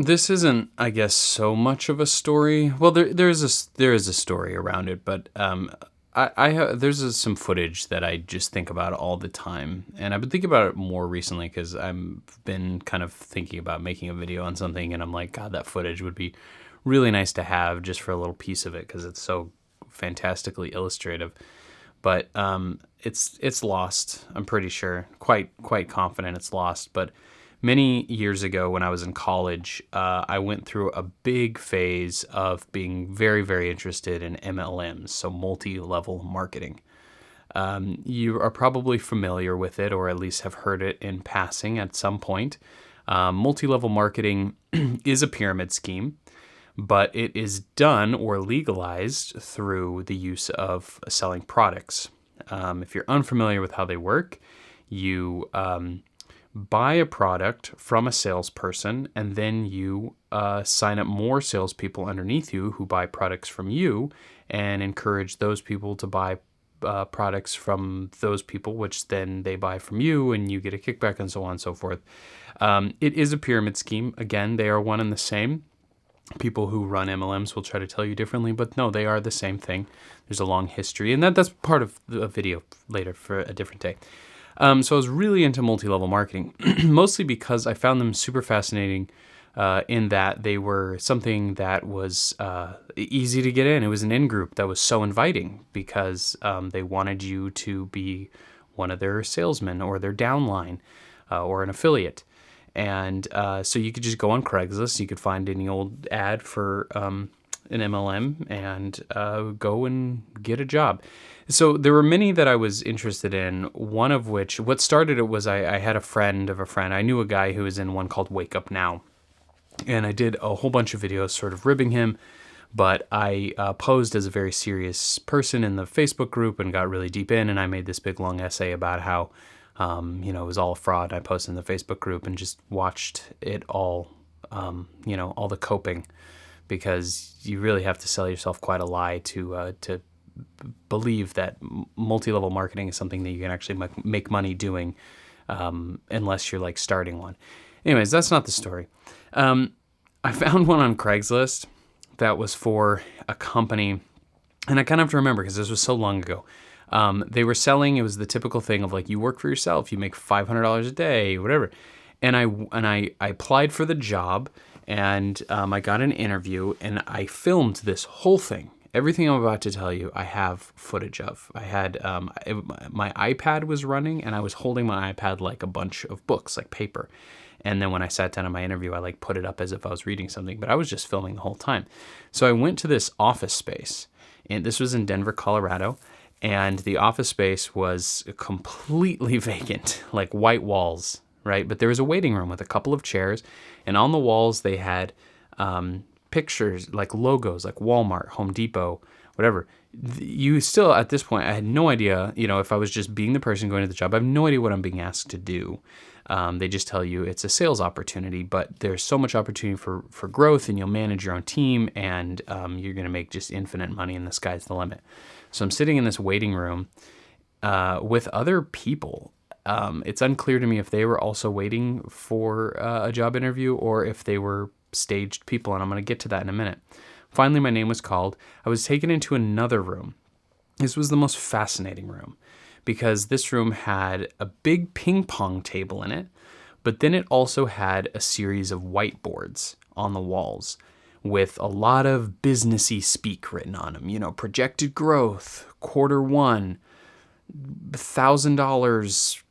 This isn't, I guess, so much of a story. Well, there is a story around it, but there's some footage that I just think about all the time, and I've been thinking about it more recently because I've been kind of thinking about making a video on something, and I'm like, God, that footage would be really nice to have just for a little piece of it because it's so fantastically illustrative. But it's lost. I'm pretty sure, quite confident it's lost, but. Many years ago, when I was in college, I went through a big phase of being very, very interested in MLMs, so multi-level marketing. You are probably familiar with it, or at least have heard it in passing at some point. Multi-level marketing is a pyramid scheme, but it is done or legalized through the use of selling products. If you're unfamiliar with how they work, you buy a product from a salesperson, and then you sign up more salespeople underneath you who buy products from you and encourage those people to buy products from those people, which then they buy from you and you get a kickback and so on and so forth. It is a pyramid scheme. Again, they are one and the same. People who run MLMs will try to tell you differently, but no, they are the same thing. There's a long history, and that's part of a video later for a different day. So I was really into multi-level marketing, mostly because I found them super fascinating in that they were something that was easy to get in. It was an in-group that was so inviting because they wanted you to be one of their salesmen or their downline or an affiliate. And so you could just go on Craigslist. You could find any old ad for an MLM and go and get a job. So there were many that I was interested in, one of which, what started it was I had a friend of a friend. I knew a guy who was in one called Wake Up Now. And I did a whole bunch of videos sort of ribbing him, but I posed as a very serious person in the Facebook group and got really deep in, and I made this big long essay about how, it was all a fraud. I posted in the Facebook group and just watched it all, all the coping, because you really have to sell yourself quite a lie to believe that multi-level marketing is something that you can actually make money doing, unless you're like starting one. Anyways, that's not the story. I found one on Craigslist that was for a company, and I kind of have to remember because this was so long ago. They were selling, it was the typical thing of like, you work for yourself, you make $500 a day, whatever. And I applied for the job, and I got an interview, and I filmed this whole thing. Everything I'm about to tell you, I have footage of. I had, my iPad was running, and I was holding my iPad like a bunch of books, like paper. And then when I sat down in my interview, I like put it up as if I was reading something, but I was just filming the whole time. So I went to this office space, and this was in Denver, Colorado, and the office space was completely vacant, like white walls, right? But there was a waiting room with a couple of chairs, and on the walls they had pictures, like logos, like Walmart, Home Depot, whatever. You still, at this point, I had no idea, if I was just being the person going to the job, I have no idea what I'm being asked to do. They just tell you it's a sales opportunity, but there's so much opportunity for growth, and you'll manage your own team, and you're going to make just infinite money, and the sky's the limit. So I'm sitting in this waiting room with other people. It's unclear to me if they were also waiting for a job interview or if they were staged people, and I'm going to get to that in a minute. Finally, my name was called. I was taken into another room. This was the most fascinating room because this room had a big ping pong table in it, but then it also had a series of whiteboards on the walls with a lot of businessy speak written on them. Projected growth, Q1, $1,000,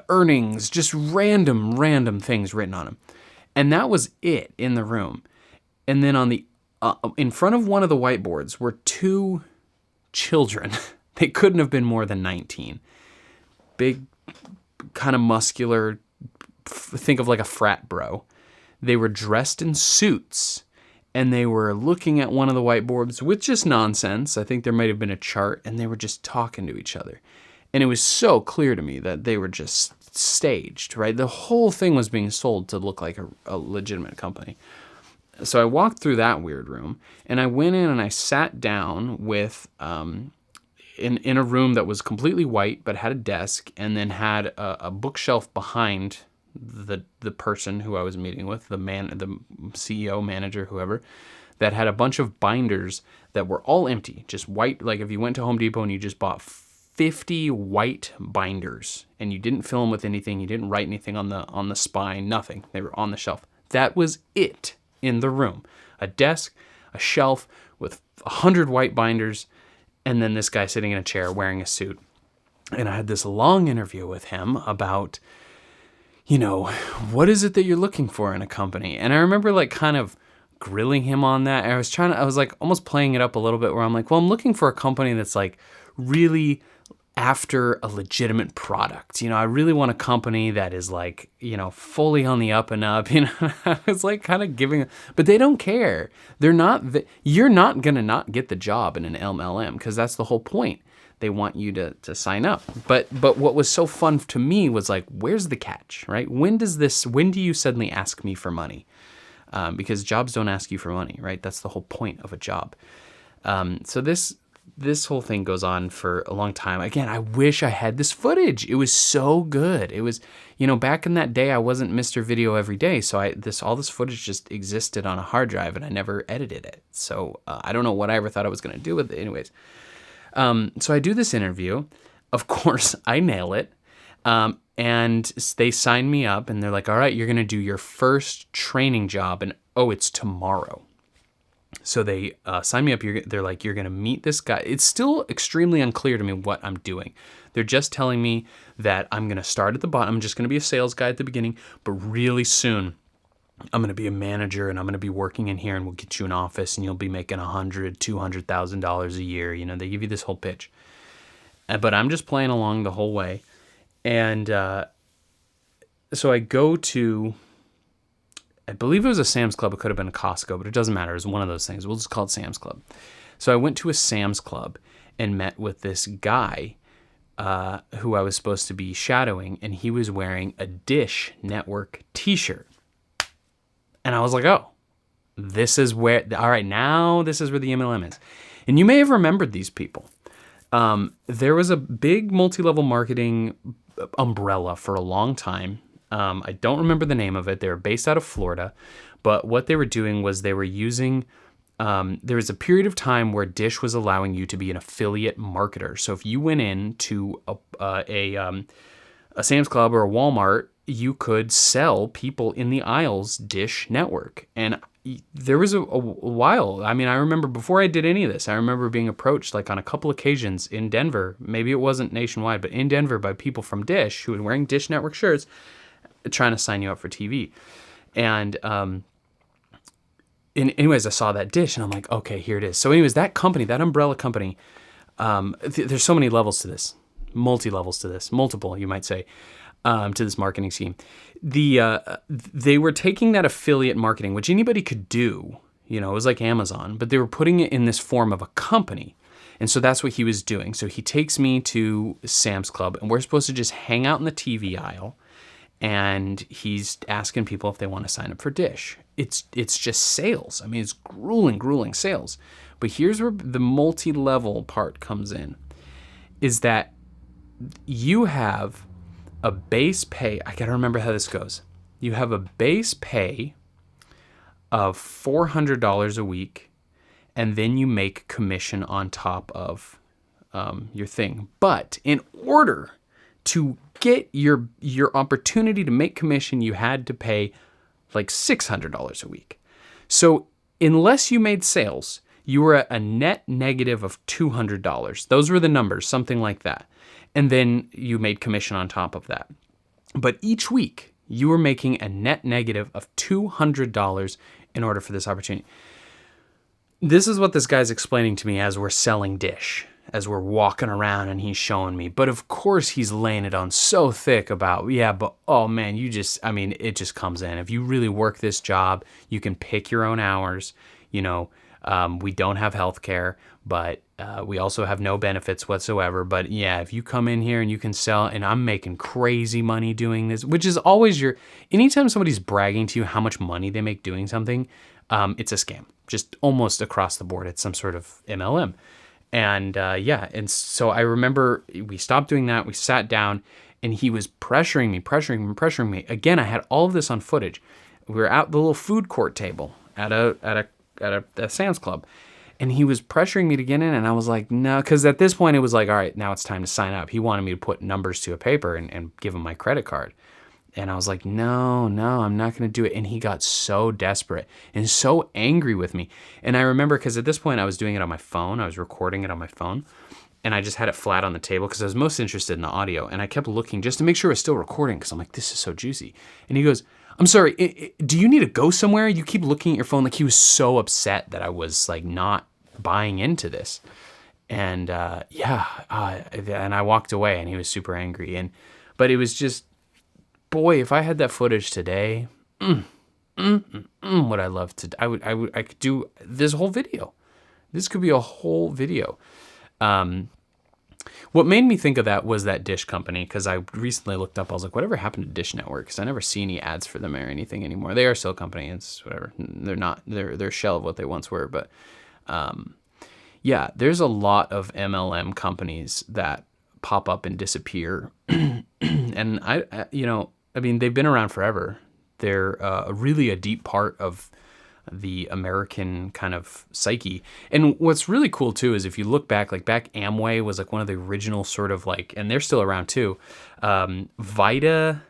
earnings, just random things written on them. And that was it in the room. And then on the in front of one of the whiteboards were two children. They couldn't have been more than 19. Big, kind of muscular, think of like a frat bro. They were dressed in suits, and they were looking at one of the whiteboards with just nonsense. I think there might have been a chart, and they were just talking to each other. And it was so clear to me that they were just staged, right? The whole thing was being sold to look like a legitimate company. So I walked through that weird room, and I went in and I sat down with in a room that was completely white but had a desk, and then had a bookshelf behind the person who I was meeting with, the CEO, manager, whoever, that had a bunch of binders that were all empty, just white. Like if you went to Home Depot and you just bought 50 white binders and you didn't fill them with anything, you didn't write anything on the spine, nothing. They were on the shelf. That was it in the room. A desk, a shelf with 100 white binders, and then this guy sitting in a chair wearing a suit. And I had this long interview with him about, what is it that you're looking for in a company? And I remember like kind of grilling him on that. And I was like almost playing it up a little bit where I'm like, well, I'm looking for a company that's like really after a legitimate product. I really want a company that is like, fully on the up and up. I was like kind of but they don't care. You're not going to not get the job in an MLM because that's the whole point. They want you to sign up. But what was so fun to me was like, where's the catch, right? When do you suddenly ask me for money? Because jobs don't ask you for money, right? That's the whole point of a job. So this whole thing goes on for a long time. Again, I wish I had this footage. It was so good. It was, back in that day, I wasn't Mr. Video every day. So all this footage just existed on a hard drive and I never edited it. So I don't know what I ever thought I was going to do with it. Anyways, so I do this interview. Of course, I nail it. And they sign me up and they're like, all right, you're going to do your first training job. And it's tomorrow. So they sign me up. They're like, you're going to meet this guy. It's still extremely unclear to me what I'm doing. They're just telling me that I'm going to start at the bottom. I'm just going to be a sales guy at the beginning, but really soon I'm going to be a manager and I'm going to be working in here and we'll get you an office and you'll be making $100,000, $200,000 a year. They give you this whole pitch, but I'm just playing along the whole way. And so I go to, I believe it was a Sam's Club. It could have been a Costco, but it doesn't matter. It was one of those things. We'll just call it Sam's Club. So I went to a Sam's Club and met with this guy who I was supposed to be shadowing, and he was wearing a Dish Network t-shirt. And I was like, oh, this is where the MLM is. And you may have remembered these people. There was a big multi-level marketing umbrella for a long time. I don't remember the name of it. They were based out of Florida, but what they were doing was they were using, there was a period of time where Dish was allowing you to be an affiliate marketer. So if you went into a Sam's Club or a Walmart, you could sell people in the aisles Dish Network. And there was a while, I remember before I did any of this, I remember being approached like on a couple occasions in Denver, maybe it wasn't nationwide, but in Denver by people from Dish who were wearing Dish Network shirts trying to sign you up for TV. And anyways, I saw that Dish and I'm like, okay, here it is. So anyways, that company, that umbrella company, there's so many levels to this, multiple, you might say, to this marketing scheme. They were taking that affiliate marketing, which anybody could do, it was like Amazon, but they were putting it in this form of a company. And so that's what he was doing. So he takes me to Sam's Club and we're supposed to just hang out in the TV aisle. And he's asking people if they want to sign up for Dish. It's just sales. It's grueling sales. But here's where the multi-level part comes in, is that you have a base pay. I gotta remember how this goes. You have a base pay of $400 a week, and then you make commission on top of your thing. But in order to get your opportunity to make commission, you had to pay like $600 a week. So unless you made sales, you were at a net negative of $200. Those were the numbers, something like that. And then you made commission on top of that. But each week, you were making a net negative of $200 in order for this opportunity. This is what this guy's explaining to me as we're selling Dish, as we're walking around and he's showing me. But of course he's laying it on so thick about, oh man, it just comes in. If you really work this job, you can pick your own hours. We don't have healthcare, but we also have no benefits whatsoever. But yeah, if you come in here and you can sell, and I'm making crazy money doing this, which is always anytime somebody's bragging to you how much money they make doing something, it's a scam. Just almost across the board. It's some sort of MLM. And and so I remember we stopped doing that. We sat down and he was pressuring me. Again, I had all of this on footage. We were at the little food court table at a Sam's Club, and he was pressuring me to get in, and I was like, no, because at this point it was like, all right, now it's time to sign up. He wanted me to put numbers to a paper and give him my credit card. And I was like, no, I'm not going to do it. And he got so desperate and so angry with me. And I remember, because at this point I was doing it on my phone. I was recording it on my phone. And I just had it flat on the table because I was most interested in the audio. And I kept looking just to make sure it was still recording, because I'm like, this is so juicy. And he goes, I'm sorry, do you need to go somewhere? You keep looking at your phone. Like, he was so upset that I was like not buying into this. And and I walked away, and he was super angry. But it was just, boy, if I had that footage today, would I love to? I could do this whole video. This could be a whole video. What made me think of that was that Dish company, because I recently looked up. I was like, whatever happened to Dish Network? Because I never see any ads for them or anything anymore. They are still a company. It's whatever. They're not. They're a shell of what they once were. But yeah, there's a lot of MLM companies that pop up and disappear, and I mean, they've been around forever. They're really a deep part of the American kind of psyche. And what's really cool too is if you look back, like back Amway was like one of the original sort of like, and they're still around too. Vita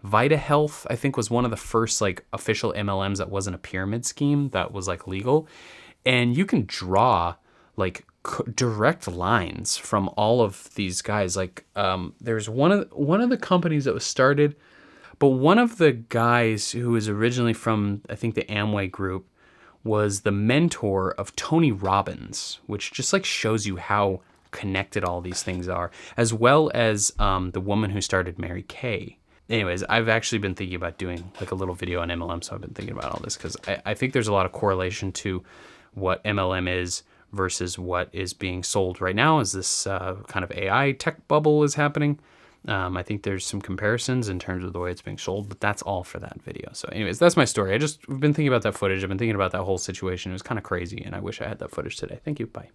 Health, I think, was one of the first like official MLMs that wasn't a pyramid scheme, that was like legal. And you can draw like direct lines from all of these guys. Like there's one of the companies that was started, but one of the guys who was originally from, I think, the Amway group was the mentor of Tony Robbins, which just like shows you how connected all these things are, as well as the woman who started Mary Kay. Anyways, I've actually been thinking about doing like a little video on MLM, so I've been thinking about all this because I think there's a lot of correlation to what MLM is versus what is being sold right now as this kind of AI tech bubble is happening. I think there's some comparisons in terms of the way it's being sold, but that's all for that video. So anyways, that's my story. I've been thinking about that footage. I've been thinking about that whole situation. It was kind of crazy, and I wish I had that footage today. Thank you. Bye.